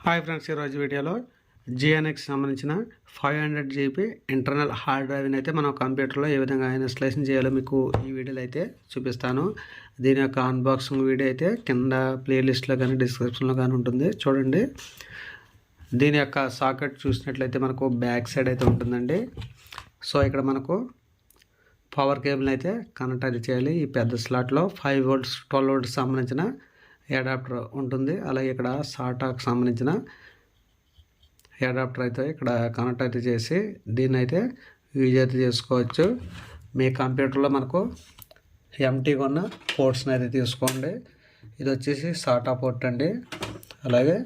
Hi friends, ఈరోజు వీడియోలో జిఎన్ఎక్స్ సంబంధించిన 500 జీబీ ఇంటర్నల్ హార్డ్ డ్రైవ్ని అయితే మనం కంప్యూటర్లో ఏ విధంగా ఇన్స్టాలేషన్ చేయాలో మీకు ఈ వీడియోలో అయితే చూపిస్తాను. దీని యొక్క అన్బాక్సింగ్ వీడియో అయితే కింద ప్లేలిస్ట్లో కానీ డిస్క్రిప్షన్లో కానీ ఉంటుంది, చూడండి. దీని యొక్క సాకెట్ చూసినట్లయితే మనకు బ్యాక్ సైడ్ అయితే ఉంటుందండి. సో ఇక్కడ మనకు పవర్ కేబుల్ అయితే కనెక్ట్ అయితే చేయాలి. ఈ పెద్ద స్లాట్లో 5 volts 12 volts సంబంధించిన అడాప్టర్ ఉంటుంది. అలాగే ఇక్కడ సాటాకు సంబంధించిన అడాప్టర్ అయితే ఇక్కడ కనెక్ట్ అయితే చేసి దీన్ని అయితే యూజ్ అయితే చేసుకోవచ్చు. మీ కంప్యూటర్లో మనకు ఎంటీగా ఉన్న పోర్ట్స్ని అయితే తీసుకోండి. ఇది వచ్చేసి సాటా పోర్ట్ అండి. అలాగే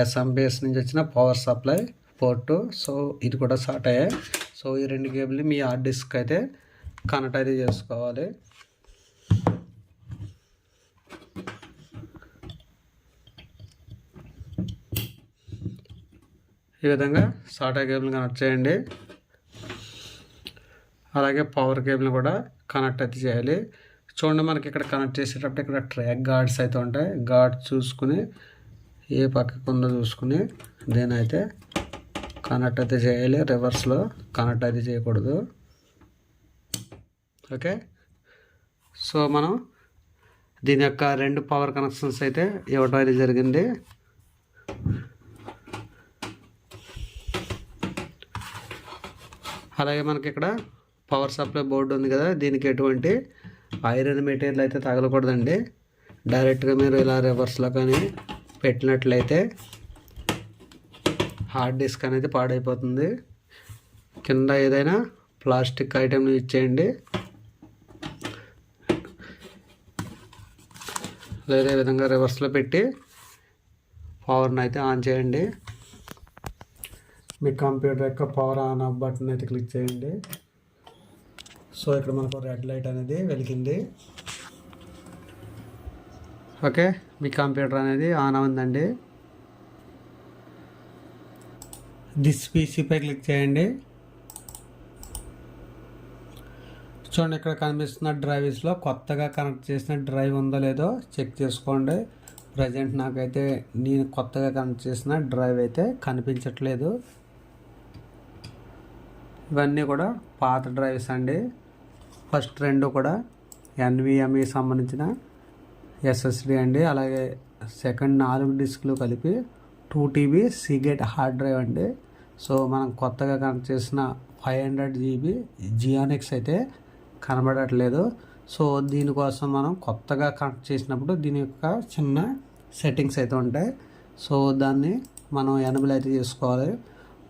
ఎస్ఎంబిఎస్ నుంచి వచ్చిన పవర్ సప్లై పోర్టు. సో ఇది కూడా సాటాయే. సో ఈ రెండు కేబుల్ని మీ హార్డ్ డిస్క్ అయితే కనెక్ట్ అయితే చేసుకోవాలి. ఈ విధంగా సాటా కేబుల్ని కనెక్ట్ చేయండి. అలాగే పవర్ కేబుల్ని కూడా కనెక్ట్ అయితే చేయాలి. చూడండి, మనకి ఇక్కడ కనెక్ట్ చేసేటప్పుడు ఇక్కడ ట్రాక్ గార్డ్స్ అయితే ఉంటాయి. గార్డ్ చూసుకుని ఏ పక్కకు ఉందో చూసుకుని దీని అయితే కనెక్ట్ అయితే చేయాలి. రివర్స్లో కనెక్ట్ అయితే చేయకూడదు. ఓకే, సో మనం దీని యొక్క 2 పవర్ కనెక్షన్స్ అయితే ఇవ్వడం అయితే జరిగింది. అలాగే మనకి ఇక్కడ పవర్ సప్లై బోర్డు ఉంది కదా, దీనికి ఎటువంటి ఐరన్ మెటీరియల్ అయితే తగలకూడదండి. డైరెక్ట్గా మీరు ఇలా రివర్స్లో కానీ పెట్టినట్లయితే హార్డ్ డిస్క్ అనేది పాడైపోతుంది. కింద ఏదైనా ప్లాస్టిక్ ఐటెం యూజ్ చేయండి, లేదా ఈ విధంగా రివర్స్లో పెట్టి పవర్ని అయితే ఆన్ చేయండి. మీ కంప్యూటర్ యొక్క పవర్ ఆన్ ఆఫ్ బటన్ అయితే క్లిక్ చేయండి. సో ఇక్కడ మనకు రెడ్ లైట్ అనేది వెలిగింది. ఓకే, మీ కంప్యూటర్ అనేది ఆన్ అవుందండి. దిస్ పీసీపై క్లిక్ చేయండి. చూడండి, ఇక్కడ కనిపిస్తున్న డ్రైవ్స్లో కొత్తగా కనెక్ట్ చేసిన డ్రైవ్ ఉందో లేదో చెక్ చేసుకోండి. ప్రజెంట్ నాకైతే నేను కొత్తగా కనెక్ట్ చేసిన డ్రైవ్ అయితే కనిపించట్లేదు. ఇవన్నీ కూడా పాత డ్రైవ్స్ అండి. ఫస్ట్ 2 కూడా ఎన్విఎంఈ సంబంధించిన ఎస్ఎస్డి అండి. అలాగే సెకండ్ 4 డిస్క్లు కలిపి 2 TB సీగేట్ హార్డ్ డ్రైవ్ అండి. సో మనం కొత్తగా కనెక్ట్ చేసిన 500 GB జియానెక్స్ అయితే కనబడట్లేదు. సో దీనికోసం మనం కొత్తగా కనెక్ట్ చేసినప్పుడు దీని యొక్క చిన్న సెట్టింగ్స్ అయితే ఉంటాయి. సో దాన్ని మనం ఎనేబుల్ అయితే చేసుకోవాలి.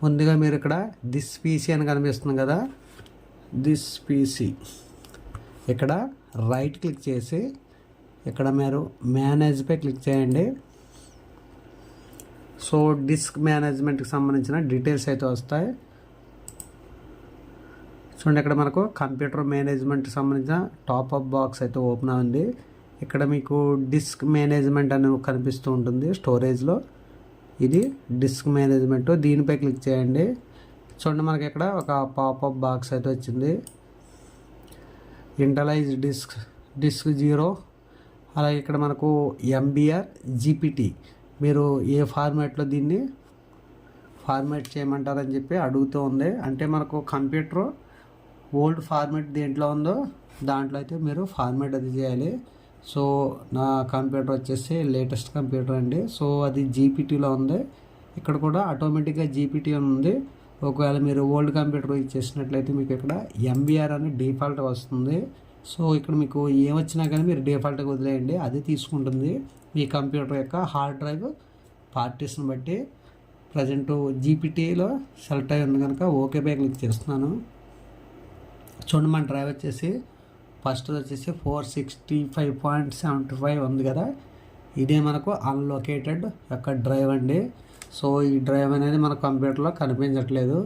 ముందుగా మీరు ఇక్కడ దిస్ పీసీ అని కనిపిస్తుంది కదా, దిస్ పీసీ ఇక్కడ రైట్ క్లిక్ చేసి ఇక్కడ మీరు మేనేజ్పై క్లిక్ చేయండి. సో డిస్క్ మేనేజ్మెంట్కి సంబంధించిన డీటెయిల్స్ అయితే వస్తాయి. చూడండి, ఇక్కడ మనకు కంప్యూటర్ మేనేజ్మెంట్కి సంబంధించిన టాప్అప్ బాక్స్ అయితే ఓపెన్ అయింది. ఇక్కడ మీకు డిస్క్ మేనేజ్మెంట్ అని కనిపిస్తూ ఉంటుంది స్టోరేజ్లో. ఇది డిస్క్ మేనేజ్మెంట్, దీనిపై క్లిక్ చేయండి. చూడండి, మనకి ఇక్కడ ఒక పాపప్ బాక్స్ అయితే వచ్చింది. ఇంటలైజ్ డిస్క్ 0. అలాగే ఇక్కడ మనకు ఎంబీఆర్ జీపీటీ మీరు ఏ ఫార్మాట్లో దీన్ని ఫార్మాట్ చేయమంటారని చెప్పి అడుగుతూ ఉంది. అంటే మనకు కంప్యూటర్ ఓల్డ్ ఫార్మాట్ దేంట్లో ఉందో దాంట్లో అయితే మీరు ఫార్మాట్ అది చేయాలి. సో నా కంప్యూటర్ వచ్చేసి లేటెస్ట్ కంప్యూటర్ అండి. సో అది జీపీటీలో ఉంది. ఇక్కడ కూడా ఆటోమేటిక్గా జీపీటీ ఉంది. ఒకవేళ మీరు ఓల్డ్ కంప్యూటర్ ఇచ్చేసినట్లయితే మీకు ఇక్కడ ఎంబీఆర్ అని డిఫాల్ట్ వస్తుంది. సో ఇక్కడ మీకు ఏమొచ్చినా కానీ మీరు డిఫాల్ట్గా వదిలేయండి, అది తీసుకుంటుంది. మీ కంప్యూటర్ యొక్క హార్డ్ డ్రైవ్ పార్టీస్ని బట్టి ప్రజెంట్ జీపీటీలో సెలెక్ట్ అయి ఉంది కనుక ఓకే పై క్లిక్ చేస్తున్నాను. చూడండి, మన డ్రైవ్ వచ్చేసి ఫస్ట్ వచ్చేసి 465.75 ఉంది కదా, ఇదే మనకు అన్లొకేటెడ్ యొక్క డ్రైవ్ అండి. సో ఈ డ్రైవ్ అనేది మన కంప్యూటర్లో కనిపించట్లేదు.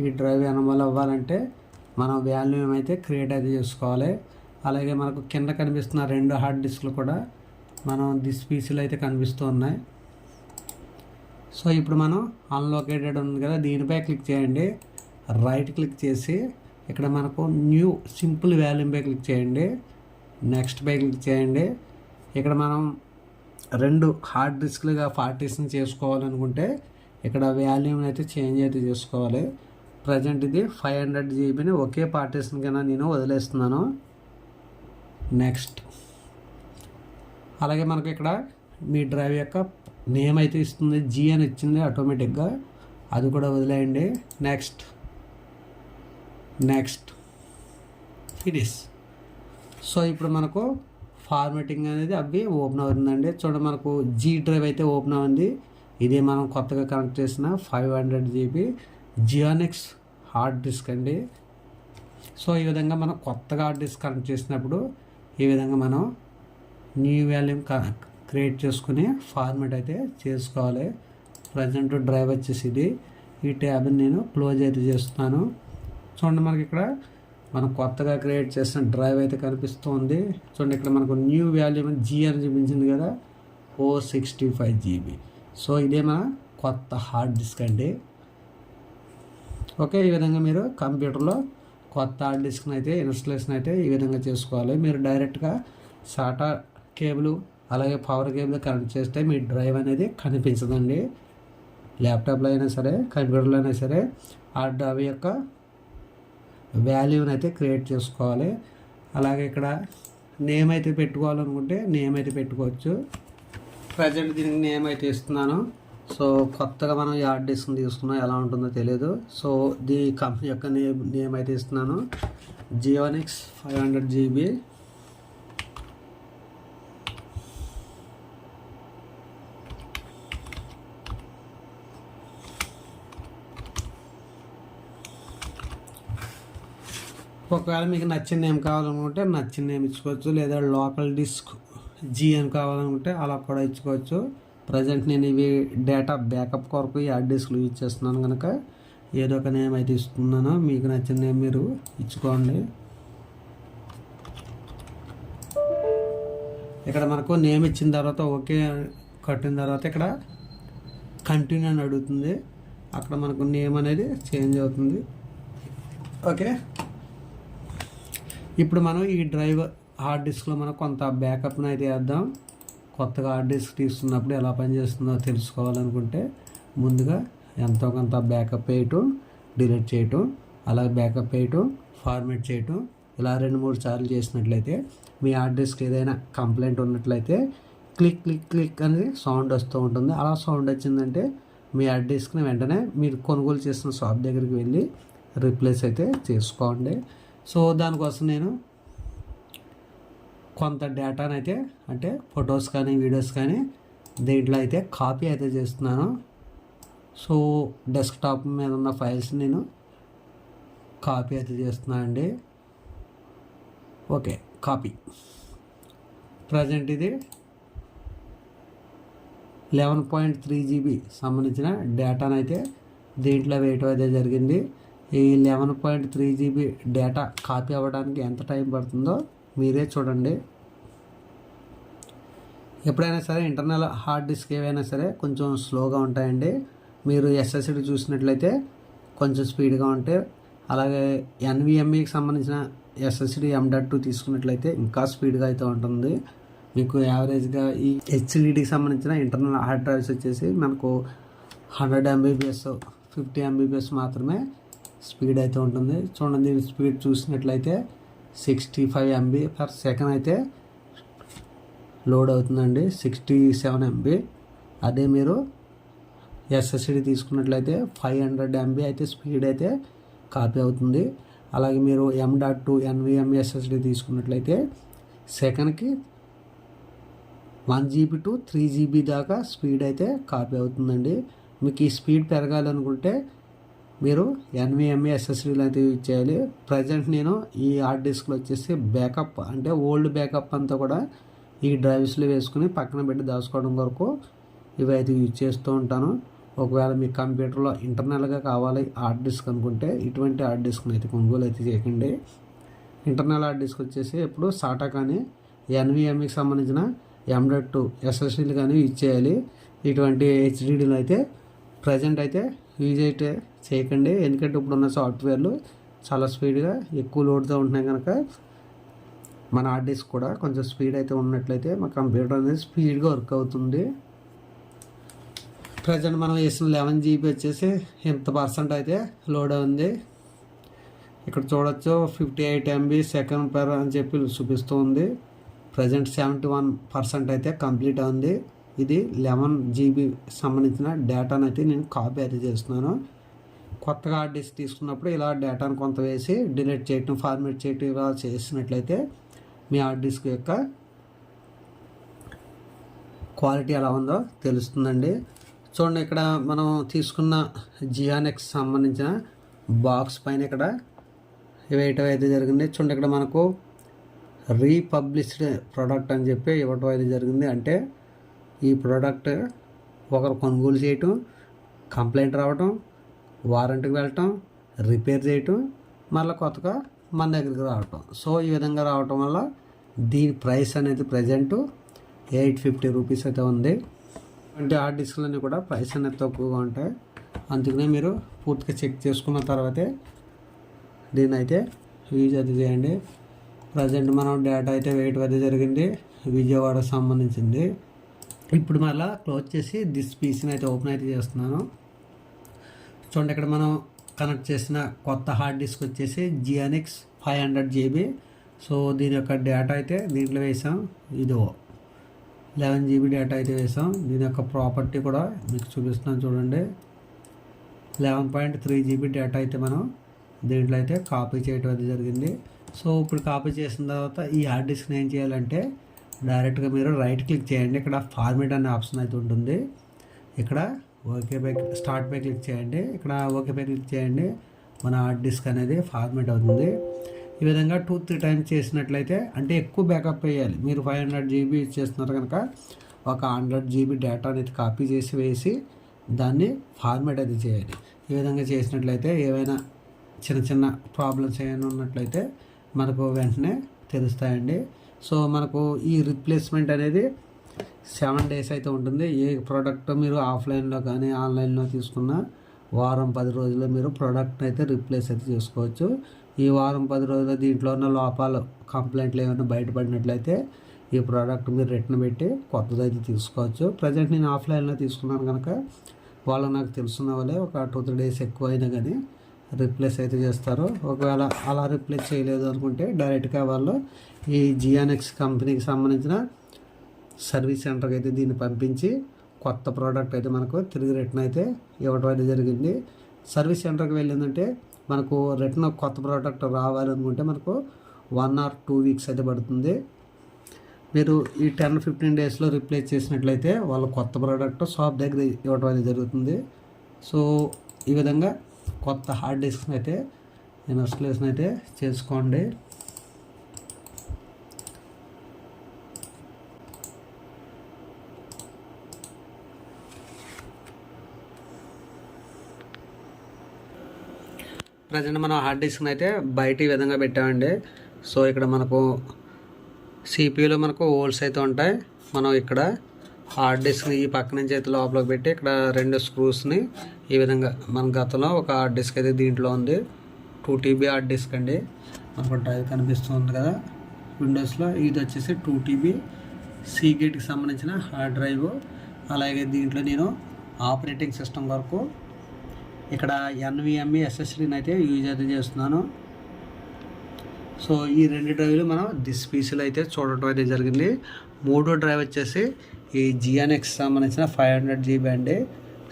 ఈ డ్రైవ్ ఎనబుల్ అవ్వాలంటే మనం వాల్యూమ్ అయితే క్రియేట్ అయితే చేసుకోవాలి. అలాగే మనకు కింద కనిపిస్తున్న 2 హార్డ్ డిస్క్లు కూడా మనం దిస్ పీసీలో అయితే కనిపిస్తూ ఉన్నాయి. సో ఇప్పుడు మనం అన్లొకేటెడ్ ఉంది కదా, దీనిపై క్లిక్ చేయండి. రైట్ క్లిక్ చేసి ఇక్కడ మనకు న్యూ సింపుల్ వాల్యూమ్ పై క్లిక్ చేయండి. నెక్స్ట్ పై క్లిక్ చేయండి. ఇక్కడ మనం రెండు హార్డ్ డిస్క్లుగా పార్టీషన్ చేసుకోవాలనుకుంటే ఇక్కడ వాల్యూమ్ అయితే చేంజ్ అయితే చేసుకోవాలి. ప్రజెంట్ ఇది 500 జీబీని ఒకే పార్టీషన్ కన్నా నేను వదిలేస్తున్నాను. నెక్స్ట్ అలాగే మనకి ఇక్కడ మీ డ్రైవ్ యొక్క నేమ్ అయితే ఇస్తుంది, జీ అని ఇచ్చింది ఆటోమేటిక్గా, అది కూడా వదిలేయండి. Next finish. సో ఇప్పుడు మనకు ఫార్మాటింగ్ అనేది అవి ఓపెన్ అవుతుందండి. చూడండి మనకు జీ డ్రైవ్ అయితే ఓపెన్ అయింది. ఇది మనం కొత్తగా కనెక్ట్ చేసిన 500 జీబీ జియోనిక్స్ హార్డ్ డిస్క్ అండి. సో ఈ విధంగా మనం కొత్తగా హార్డ్ డిస్క్ కనెక్ట్ చేసినప్పుడు ఈ విధంగా మనం న్యూ వాల్యూమ్ క్రియేట్ చేసుకుని ఫార్మాట్ అయితే చేసుకోవాలి. ప్రజెంట్ డ్రైవ్ వచ్చేసి ఇది. ఈ ట్యాబ్ని నేను క్లోజ్ అయితే చేస్తున్నాను. చూడండి మనకి ఇక్కడ మనం కొత్తగా క్రియేట్ చేసిన డ్రైవ్ అయితే కనిపిస్తుంది. చూడండి ఇక్కడ మనకు న్యూ వాల్యూమ్ జీ అని చూపించింది కదా, 465 జీబీ. సో ఇదే మన కొత్త హార్డ్ డిస్క్ అండి. ఓకే, ఈ విధంగా మీరు కంప్యూటర్లో కొత్త హార్డ్ డిస్క్ని అయితే ఇన్స్టలేషన్ అయితే ఈ విధంగా చేసుకోవాలి. మీరు డైరెక్ట్గా సాటా కేబుల్ అలాగే పవర్ కేబుల్ కనెక్ట్ చేస్తే మీ డ్రైవ్ అనేది కనిపించదండి. ల్యాప్టాప్లో అయినా సరే కంప్యూటర్లో అయినా సరే ఆ డ్రైవ్ యొక్క వాల్యూని అయితే క్రియేట్ చేసుకోవాలి. అలాగే ఇక్కడ నేమ్ అయితే పెట్టుకోవాలనుకుంటే నేమ్ అయితే పెట్టుకోవచ్చు. ప్రజెంట్ దీనికి నేమ్ అయితే ఇస్తున్నాను. సో కొత్తగా మనం ఈ హార్డ్ డిస్క్ని తీసుకున్నాం, ఎలా ఉంటుందో తెలియదు. సో దీని కంపెనీ యొక్క నేమ్ అయితే ఇస్తున్నాను, జియోనిక్స్ 500 జీబీ. ఒకవేళ మీకు నచ్చిన నేమ్ కావాలనుకుంటే నచ్చిన నేమ్ ఇచ్చుకోవచ్చు, లేదా లోకల్ డిస్క్ జీ అని కావాలనుకుంటే అలా కూడా ఇచ్చుకోవచ్చు. ప్రజెంట్ నేను ఇవి డేటా బ్యాకప్ కొరకు ఈ హార్డ్ డిస్క్లు యూజ్ చేస్తున్నాను కనుక ఏదో ఒక నేమ్ అయితే ఇస్తున్నాను. మీకు నచ్చిన నేమ్ మీరు ఇచ్చుకోండి. ఇక్కడ మనకు నేమ్ ఇచ్చిన తర్వాత ఓకే కట్టిన తర్వాత ఇక్కడ కంటిన్యూ అని అడుగుతుంది. అక్కడ మనకు నేమ్ అనేది చేంజ్ అవుతుంది. ఓకే, ఇప్పుడు మనం ఈ డ్రైవ్ హార్డ్ డిస్క్లో మనం కొంత బ్యాకప్ని అయితే వేద్దాం. కొత్తగా హార్డ్ డిస్క్ తీసుకున్నప్పుడు ఎలా పనిచేస్తుందో తెలుసుకోవాలనుకుంటే ముందుగా ఎంతో కొంత బ్యాకప్ వేయటం, డిలీట్ చేయటం, అలాగే బ్యాకప్ వేయటం, ఫార్మాట్ చేయటం, ఇలా 2-3 సార్లు చేసినట్లయితే మీ హార్డ్ డిస్క్ ఏదైనా కంప్లైంట్ ఉన్నట్లయితే క్లిక్ క్లిక్ క్లిక్ అనేది సౌండ్ వస్తూ ఉంటుంది. అలా సౌండ్ వచ్చిందంటే మీ హార్డ్ డిస్క్ని వెంటనే మీరు కొనుగోలు చేసిన షాప్ దగ్గరికి వెళ్ళి రీప్లేస్ అయితే చేసుకోండి. సో దానికోసం నేను కొంత డేటాను అయితే అంటే ఫొటోస్ కానీ వీడియోస్ కానీ దీంట్లో అయితే కాపీ అయితే చేస్తున్నాను. సో డెస్క్టాప్ మీద ఉన్న ఫైల్స్ నేను కాపీ అయితే చేస్తున్నాను అండి. Okay, copy. ప్రజెంట్ ఇది 11.3 జీబీ సంబంధించిన డేటాను అయితే దీంట్లో వేయటం అయితే జరిగింది. ఈ 11.3 జీబీ డేటా కాపీ అవ్వడానికి ఎంత టైం పడుతుందో మీరే చూడండి. ఎప్పుడైనా సరే ఇంటర్నల్ హార్డ్ డిస్క్ ఏవైనా సరే కొంచెం స్లోగా ఉంటాయండి. మీరు ఎస్ఎస్డి చూసినట్లయితే కొంచెం స్పీడ్గా ఉంటాయి. అలాగే ఎన్విఎంఈకి సంబంధించిన ఎస్ఎస్డి M.2 తీసుకున్నట్లయితే ఇంకా స్పీడ్గా అయితే ఉంటుంది. మీకు యావరేజ్గా ఈ హెచ్డిడికి సంబంధించిన ఇంటర్నల్ హార్డ్ డ్రైవ్స్ వచ్చేసి మనకు 100 MBps 50 MBps మాత్రమే స్పీడ్ అయితే ఉంటుంది. చూడండి, దీని స్పీడ్ చూసినట్లయితే 65 MB/s అయితే లోడ్ అవుతుందండి, 67 MB. అదే మీరు ఎస్ఎస్డి తీసుకున్నట్లయితే 500 MB అయితే స్పీడ్ అయితే కాపీ అవుతుంది. అలాగే మీరు M.2 NVMe SSD తీసుకున్నట్లయితే సెకండ్కి 1 GB to 3 GB దాకా స్పీడ్ అయితే కాపీ అవుతుందండి. మీకు ఈ స్పీడ్ పెరగాలనుకుంటే మీరు NVMe SSDలు అయితే యూజ్ చేయాలి. ప్రజెంట్ నేను ఈ హార్డ్ డిస్క్లో వచ్చేసి బ్యాకప్ అంటే ఓల్డ్ బ్యాకప్ అంతా కూడా ఈ డ్రైవ్స్లో వేసుకుని పక్కన పెట్టి దాచుకోవడం వరకు ఇవి అయితే యూజ్ చేస్తూ ఉంటాను. ఒకవేళ మీ కంప్యూటర్లో ఇంటర్నల్గా కావాలి హార్డ్ డిస్క్ అనుకుంటే ఇటువంటి హార్డ్ డిస్క్ని అయితే కొనుగోలు అయితే చేయకండి. ఇంటర్నల్ హార్డ్ డిస్క్ వచ్చేసి ఎప్పుడు సాటా కానీ NVMeకి సంబంధించిన M.2 SSDలు కానీ యూజ్ చేయాలి. ఇటువంటి హెచ్డిడీలు అయితే ప్రజెంట్ అయితే యూజ్ అయితే చేయకండి. ఎందుకంటే ఇప్పుడున్న సాఫ్ట్వేర్లు చాలా స్పీడ్గా ఎక్కువ లోడ్తో ఉంటున్నాయి కనుక మన హార్డ్ డిస్క్ కూడా కొంచెం స్పీడ్ అయితే ఉన్నట్లయితే మా కంప్యూటర్ అనేది స్పీడ్గా వర్క్ అవుతుంది. ప్రజెంట్ మనం వేసిన 11 GB వచ్చేసి ఎంత పర్సెంట్ అయితే లోడ్ ఉంది. ఇక్కడ చూడొచ్చు 58 MB సెకండ్ పర్ అని చెప్పి చూపిస్తుంది. ప్రజెంట్ 71% అయితే కంప్లీట్ ఉంది. ఇది 11 GB సంబంధించిన డేటాను అయితే నేను కాపీ అయితే చేస్తున్నాను. కొత్తగా హార్డ్ డిస్క్ తీసుకున్నప్పుడు ఇలా డేటాను కొంత వేసి డిలీట్ చేయటం, ఫార్మేట్ చేయటం ఇలా చేసినట్లయితే మీ హార్డ్ డిస్క్ యొక్క క్వాలిటీ ఎలా ఉందో తెలుస్తుందండి. చూడండి, ఇక్కడ మనం తీసుకున్న జియానెక్స్ సంబంధించిన బాక్స్ పైన ఇక్కడ వేయటం అయితే జరిగింది. చూడండి, ఇక్కడ మనకు రీపబ్లిష్డ్ ప్రోడక్ట్ అని చెప్పి ఇవ్వటం అయితే జరిగింది. అంటే ఈ ప్రోడక్ట్ ఒకరు కొనుగోలు చేయటం, కంప్లైంట్ రావటం, వారంటీకి వెళ్ళటం, రిపేర్ చేయటం, మళ్ళీ కొత్తగా మన దగ్గరికి రావటం. సో ఈ విధంగా రావటం వల్ల దీని ప్రైస్ అనేది ప్రజెంట్ 850 రూపీస్ అయితే ఉంది. అంటే హార్డ్ డిస్క్లన్నీ కూడా ప్రైస్ అనేది తక్కువగా ఉంటాయి. అందుకనే మీరు పూర్తిగా చెక్ చేసుకున్న తర్వాతే దీన్ని అయితే యూజ్ అయితే చేయండి. ప్రజెంట్ మనం డేటా అయితే వేయటం అయితే జరిగింది, విజయవాడకు సంబంధించింది. ఇప్పుడు మళ్ళీ క్లోజ్ చేసి దిస్ పీసీని అయితే ఓపెన్ అయితే చేస్తున్నాను. చూడండి, ఇక్కడ మనం కనెక్ట్ చేసిన కొత్త హార్డ్ డిస్క్ వచ్చేసి జియానెక్స్ 500 GB. సో దీని యొక్క డేటా అయితే దీంట్లో వేసాం. ఇదో 11 GB డేటా అయితే వేసాం. దీని యొక్క ప్రాపర్టీ కూడా మీకు చూపిస్తున్నాను చూడండి. 11.3 GB డేటా అయితే మనం దీంట్లో అయితే కాపీ చేయడం అయితే జరిగింది. సో ఇప్పుడు కాపీ చేసిన తర్వాత ఈ హార్డ్ డిస్క్ని ఏం చేయాలంటే డైరెక్ట్గా మీరు రైట్ క్లిక్ చేయండి. ఇక్కడ ఫార్మేట్ అనే ఆప్షన్ అయితే ఉంటుంది. ఇక్కడ ఓకే పై స్టార్ట్ పై క్లిక్ చేయండి. ఇక్కడ ఓకే పై క్లిక్ చేయండి. మన హార్డ్ డిస్క్ అనేది ఫార్మేట్ అవుతుంది. ఈ విధంగా 2-3 టైమ్స్ చేసినట్లయితే, అంటే ఎక్కువ బ్యాకప్ వేయాలి. మీరు 500 GB చేస్తున్నారు కనుక ఒక 100 GB డేటా అనేది కాపీ చేసి వేసి దాన్ని ఫార్మేట్ అయితే చేయాలి. ఈ విధంగా చేసినట్లయితే ఏవైనా చిన్న చిన్న ప్రాబ్లమ్స్ ఏమైనా ఉన్నట్లయితే మనకు వెంటనే తెలుస్తాయండి. సో మనకు ఈ రీప్లేస్మెంట్ అనేది 7 days అయితే ఉంటుంది. ఏ ప్రోడక్ట్ మీరు ఆఫ్లైన్లో కానీ ఆన్లైన్లో తీసుకున్న వారం 10 రోజుల్లో మీరు ప్రోడక్ట్ని అయితే రీప్లేస్ అయితే చేసుకోవచ్చు. ఈ వారం 10 రోజుల్లో దీంట్లో ఉన్న లోపాలు, కంప్లైంట్లు ఏమైనా బయటపడినట్లయితే ఈ ప్రోడక్ట్ మీరు రిటర్న్ పెట్టి కొత్తది అయితే తీసుకోవచ్చు. ప్రజెంట్ నేను ఆఫ్లైన్లో తీసుకున్నాను కనుక వాళ్ళు నాకు తెలుసున్న వాళ్ళే ఒక 2-3 days ఎక్కువ అయినా కానీ రీప్లేస్ అయితే చేస్తారు. ఒకవేళ అలా రీప్లేస్ చేయలేదు అనుకుంటే డైరెక్ట్గా వాళ్ళు ఈ జియానెక్స్ కంపెనీకి సంబంధించిన సర్వీస్ సెంటర్కి అయితే దీన్ని పంపించి కొత్త ప్రోడక్ట్ అయితే మనకు తిరిగి రిటర్న్ అయితే ఇవ్వడం అయితే జరిగింది. సర్వీస్ సెంటర్కి వెళ్ళిందంటే మనకు రిటర్న్ కొత్త ప్రోడక్ట్ రావాలనుకుంటే మనకు 1 or 2 weeks అయితే పడుతుంది. మీరు ఈ 10-15 daysలో రీప్లేస్ చేసినట్లయితే వాళ్ళు కొత్త ప్రోడక్ట్ షాప్ దగ్గర ఇవ్వడం అయితే జరుగుతుంది. సో ఈ విధంగా కొత్త హార్డ్ డిస్క్ని అయితే ఇన్స్టాలేషన్ అయితే చేసుకోండి. ప్రజెంట్ మనం హార్డ్ డిస్క్ని అయితే బయట ఈ విధంగా పెట్టామండి. సో ఇక్కడ మనకు సిపియూలో మనకు హోల్స్ అయితే ఉంటాయి. మనం ఇక్కడ హార్డ్ డిస్క్ని ఈ పక్క నుంచి అయితే లోపలికి పెట్టి ఇక్కడ 2 స్క్రూస్ని ఈ విధంగా, మన గతంలో ఒక హార్డ్ డిస్క్ అయితే దీంట్లో ఉంది. 2 TB హార్డ్ డిస్క్ అండి. మనకు డ్రైవ్ కనిపిస్తుంది కదా విండోస్లో. ఇది వచ్చేసి 2 TB సీగేట్కి సంబంధించిన హార్డ్ డ్రైవ్. అలాగే దీంట్లో నేను ఆపరేటింగ్ సిస్టమ్ వరకు ఇక్కడ NVMe SSDని అయితే యూజ్ అయితే చేస్తున్నాను. సో ఈ 2 డ్రైవ్లు మనం దిస్ పీసీలో అయితే చూడటం అయితే జరిగింది. 3వ డ్రైవ్ వచ్చేసి ఈ జియానెక్స్ సంబంధించిన 500 GB అండి.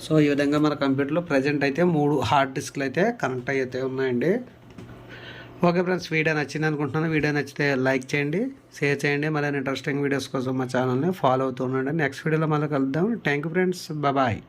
సో ఈ విధంగా మన కంప్యూటర్లో ప్రజెంట్ అయితే 3 హార్డ్ డిస్క్లు అయితే కనెక్ట్ అయితే ఉన్నాయండి. ఓకే ఫ్రెండ్స్, వీడియో నచ్చింది అనుకుంటున్నాను. వీడియో నచ్చితే లైక్ చేయండి, షేర్ చేయండి. మళ్ళీ ఇంట్రెస్టింగ్ వీడియోస్ కోసం మా ఛానల్ని ఫాలో అవుతూ ఉండండి. నెక్స్ట్ వీడియోలో మళ్ళీ కలుద్దాం. Thank you friends, bye.